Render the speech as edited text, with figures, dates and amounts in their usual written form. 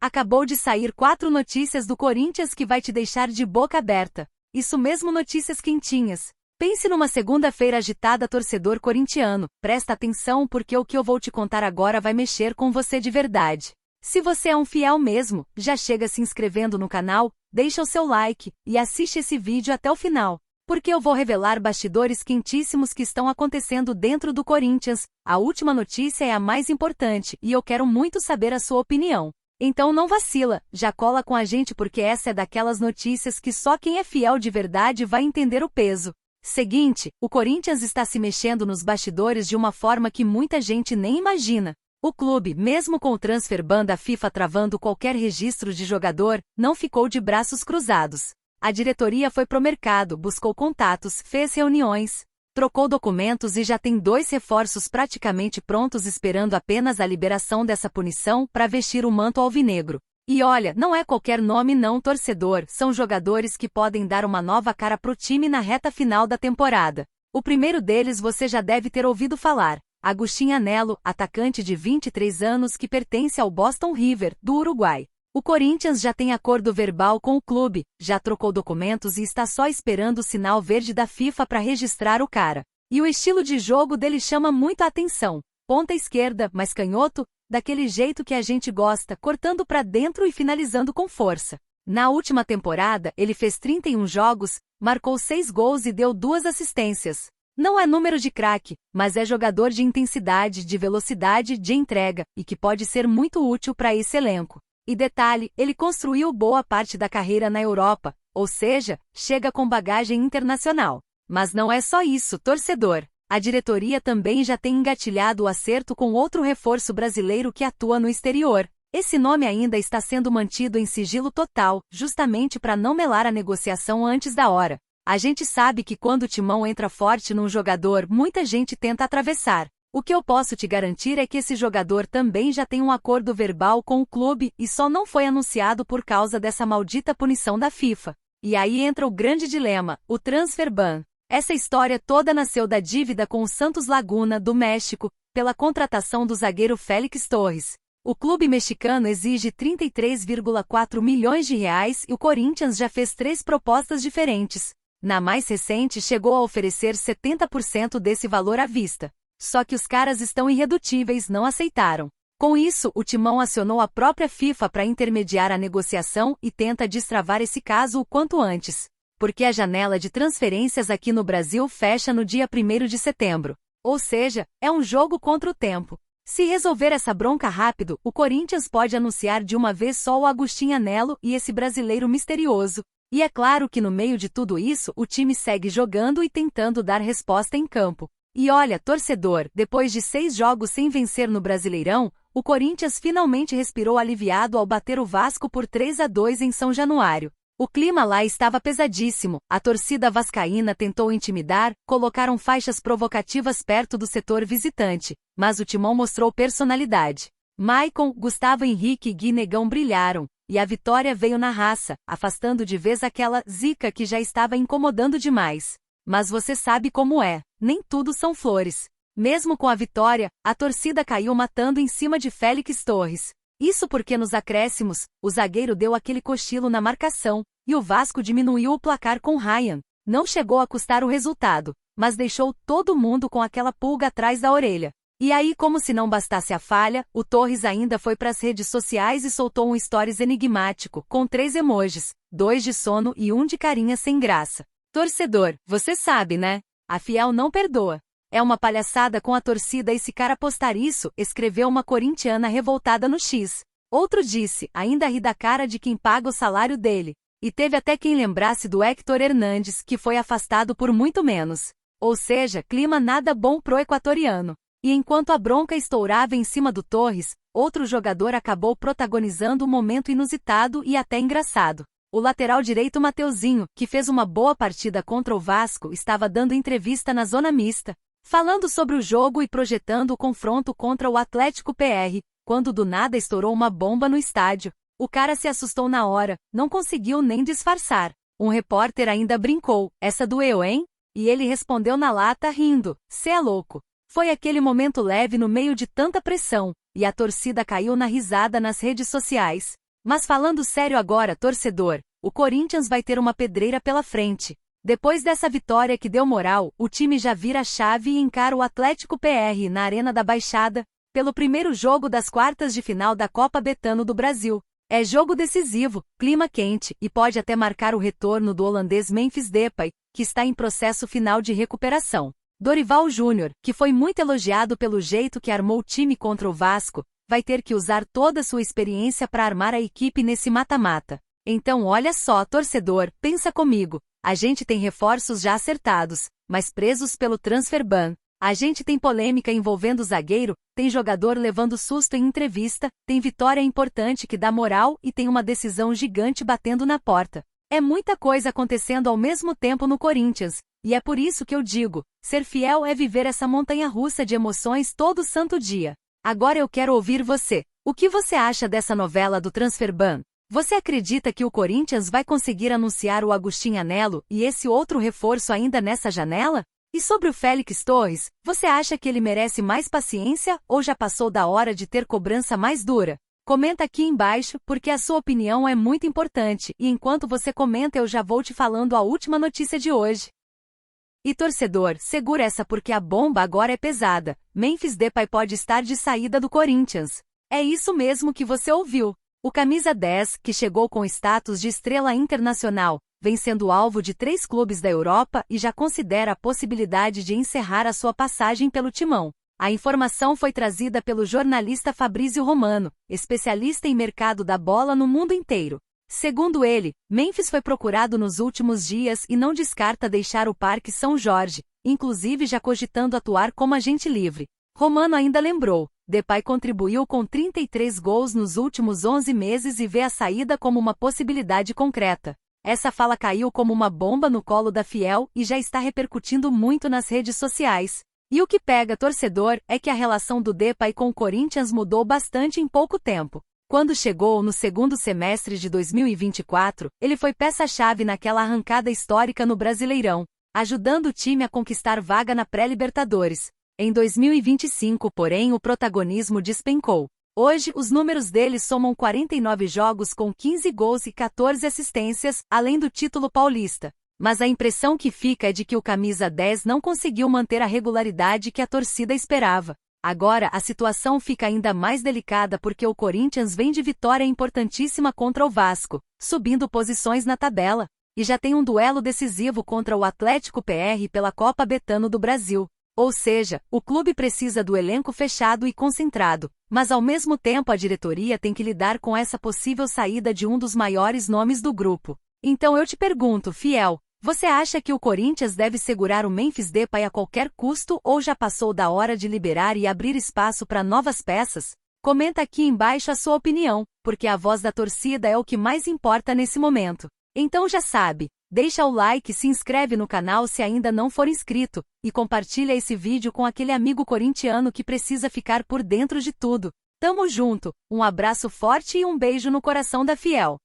Acabou de sair 4 notícias do Corinthians que vai te deixar de boca aberta. Isso mesmo, notícias quentinhas. Pense numa segunda-feira agitada, torcedor corintiano. Presta atenção porque o que eu vou te contar agora vai mexer com você de verdade. Se você é um fiel mesmo, já chega se inscrevendo no canal, deixa o seu like e assiste esse vídeo até o final. Porque eu vou revelar bastidores quentíssimos que estão acontecendo dentro do Corinthians. A última notícia é a mais importante e eu quero muito saber a sua opinião. Então não vacila, já cola com a gente porque essa é daquelas notícias que só quem é fiel de verdade vai entender o peso. Seguinte, o Corinthians está se mexendo nos bastidores de uma forma que muita gente nem imagina. O clube, mesmo com o transfer ban da FIFA travando qualquer registro de jogador, não ficou de braços cruzados. A diretoria foi pro mercado, buscou contatos, fez reuniões, trocou documentos e já tem 2 reforços praticamente prontos esperando apenas a liberação dessa punição para vestir o manto alvinegro. E olha, não é qualquer nome não, torcedor, são jogadores que podem dar uma nova cara pro time na reta final da temporada. O primeiro deles você já deve ter ouvido falar, Agustín Anello, atacante de 23 anos que pertence ao Boston River, do Uruguai. O Corinthians já tem acordo verbal com o clube, já trocou documentos e está só esperando o sinal verde da FIFA para registrar o cara. E o estilo de jogo dele chama muito a atenção. Ponta esquerda, mas canhoto, daquele jeito que a gente gosta, cortando para dentro e finalizando com força. Na última temporada, ele fez 31 jogos, marcou 6 gols e deu 2 assistências. Não é número de craque, mas é jogador de intensidade, de velocidade, de entrega, e que pode ser muito útil para esse elenco. E detalhe, ele construiu boa parte da carreira na Europa, ou seja, chega com bagagem internacional. Mas não é só isso, torcedor. A diretoria também já tem engatilhado o acerto com outro reforço brasileiro que atua no exterior. Esse nome ainda está sendo mantido em sigilo total, justamente para não melar a negociação antes da hora. A gente sabe que quando o timão entra forte num jogador, muita gente tenta atravessar. O que eu posso te garantir é que esse jogador também já tem um acordo verbal com o clube e só não foi anunciado por causa dessa maldita punição da FIFA. E aí entra o grande dilema, o transfer ban. Essa história toda nasceu da dívida com o Santos Laguna, do México, pela contratação do zagueiro Félix Torres. O clube mexicano exige 33,4 milhões de reais e o Corinthians já fez 3 propostas diferentes. Na mais recente chegou a oferecer 70% desse valor à vista. Só que os caras estão irredutíveis, não aceitaram. Com isso, o timão acionou a própria FIFA para intermediar a negociação e tenta destravar esse caso o quanto antes. Porque a janela de transferências aqui no Brasil fecha no dia 1º de setembro. Ou seja, é um jogo contra o tempo. Se resolver essa bronca rápido, o Corinthians pode anunciar de uma vez só o Agustín Anello e esse brasileiro misterioso. E é claro que no meio de tudo isso, o time segue jogando e tentando dar resposta em campo. E olha, torcedor, depois de 6 jogos sem vencer no Brasileirão, o Corinthians finalmente respirou aliviado ao bater o Vasco por 3-2 em São Januário. O clima lá estava pesadíssimo, a torcida vascaína tentou intimidar, colocaram faixas provocativas perto do setor visitante, mas o timão mostrou personalidade. Maicon, Gustavo Henrique e Gui Negão brilharam, e a vitória veio na raça, afastando de vez aquela zica que já estava incomodando demais. Mas você sabe como é, nem tudo são flores. Mesmo com a vitória, a torcida caiu matando em cima de Félix Torres. Isso porque nos acréscimos, o zagueiro deu aquele cochilo na marcação, e o Vasco diminuiu o placar com Ryan. Não chegou a custar o resultado, mas deixou todo mundo com aquela pulga atrás da orelha. E aí, como se não bastasse a falha, o Torres ainda foi para as redes sociais e soltou um stories enigmático, com 3 emojis, 2 de sono e 1 de carinha sem graça. Torcedor, você sabe, né? A fiel não perdoa. É uma palhaçada com a torcida esse cara postar isso, escreveu uma corintiana revoltada no X. Outro disse, ainda ri da cara de quem paga o salário dele. E teve até quem lembrasse do Héctor Hernandes, que foi afastado por muito menos. Ou seja, clima nada bom pro equatoriano. E enquanto a bronca estourava em cima do Torres, outro jogador acabou protagonizando um momento inusitado e até engraçado. O lateral direito Mateuzinho, que fez uma boa partida contra o Vasco, estava dando entrevista na zona mista, falando sobre o jogo e projetando o confronto contra o Atlético PR, quando do nada estourou uma bomba no estádio. O cara se assustou na hora, não conseguiu nem disfarçar. Um repórter ainda brincou, essa doeu, hein? E ele respondeu na lata rindo, cê é louco. Foi aquele momento leve no meio de tanta pressão, e a torcida caiu na risada nas redes sociais. Mas falando sério agora, torcedor, o Corinthians vai ter uma pedreira pela frente. Depois dessa vitória que deu moral, o time já vira a chave e encara o Atlético PR na Arena da Baixada, pelo primeiro jogo das quartas de final da Copa Betano do Brasil. É jogo decisivo, clima quente, e pode até marcar o retorno do holandês Memphis Depay, que está em processo final de recuperação. Dorival Júnior, que foi muito elogiado pelo jeito que armou o time contra o Vasco, vai ter que usar toda sua experiência para armar a equipe nesse mata-mata. Então olha só, torcedor, pensa comigo. A gente tem reforços já acertados, mas presos pelo transfer ban. A gente tem polêmica envolvendo o zagueiro, tem jogador levando susto em entrevista, tem vitória importante que dá moral e tem uma decisão gigante batendo na porta. É muita coisa acontecendo ao mesmo tempo no Corinthians, e é por isso que eu digo, ser fiel é viver essa montanha-russa de emoções todo santo dia. Agora eu quero ouvir você. O que você acha dessa novela do transfer ban? Você acredita que o Corinthians vai conseguir anunciar o Agustín Anello e esse outro reforço ainda nessa janela? E sobre o Félix Torres, você acha que ele merece mais paciência ou já passou da hora de ter cobrança mais dura? Comenta aqui embaixo, porque a sua opinião é muito importante, e enquanto você comenta eu já vou te falando a última notícia de hoje. E torcedor, segura essa porque a bomba agora é pesada. Memphis Depay pode estar de saída do Corinthians. É isso mesmo que você ouviu. O camisa 10, que chegou com status de estrela internacional, vem sendo alvo de 3 clubes da Europa e já considera a possibilidade de encerrar a sua passagem pelo timão. A informação foi trazida pelo jornalista Fabrício Romano, especialista em mercado da bola no mundo inteiro. Segundo ele, Memphis foi procurado nos últimos dias e não descarta deixar o Parque São Jorge, inclusive já cogitando atuar como agente livre. Romano ainda lembrou, Depay contribuiu com 33 gols nos últimos 11 meses e vê a saída como uma possibilidade concreta. Essa fala caiu como uma bomba no colo da Fiel e já está repercutindo muito nas redes sociais. E o que pega torcedor é que a relação do Depay com o Corinthians mudou bastante em pouco tempo. Quando chegou no segundo semestre de 2024, ele foi peça-chave naquela arrancada histórica no Brasileirão, ajudando o time a conquistar vaga na pré-Libertadores. Em 2025, porém, o protagonismo despencou. Hoje, os números dele somam 49 jogos com 15 gols e 14 assistências, além do título paulista. Mas a impressão que fica é de que o camisa 10 não conseguiu manter a regularidade que a torcida esperava. Agora, a situação fica ainda mais delicada porque o Corinthians vem de vitória importantíssima contra o Vasco, subindo posições na tabela, e já tem um duelo decisivo contra o Atlético PR pela Copa Betano do Brasil. Ou seja, o clube precisa do elenco fechado e concentrado, mas ao mesmo tempo a diretoria tem que lidar com essa possível saída de um dos maiores nomes do grupo. Então eu te pergunto, fiel, você acha que o Corinthians deve segurar o Memphis Depay a qualquer custo ou já passou da hora de liberar e abrir espaço para novas peças? Comenta aqui embaixo a sua opinião, porque a voz da torcida é o que mais importa nesse momento. Então já sabe, deixa o like, se inscreve no canal se ainda não for inscrito, e compartilha esse vídeo com aquele amigo corintiano que precisa ficar por dentro de tudo. Tamo junto, um abraço forte e um beijo no coração da Fiel.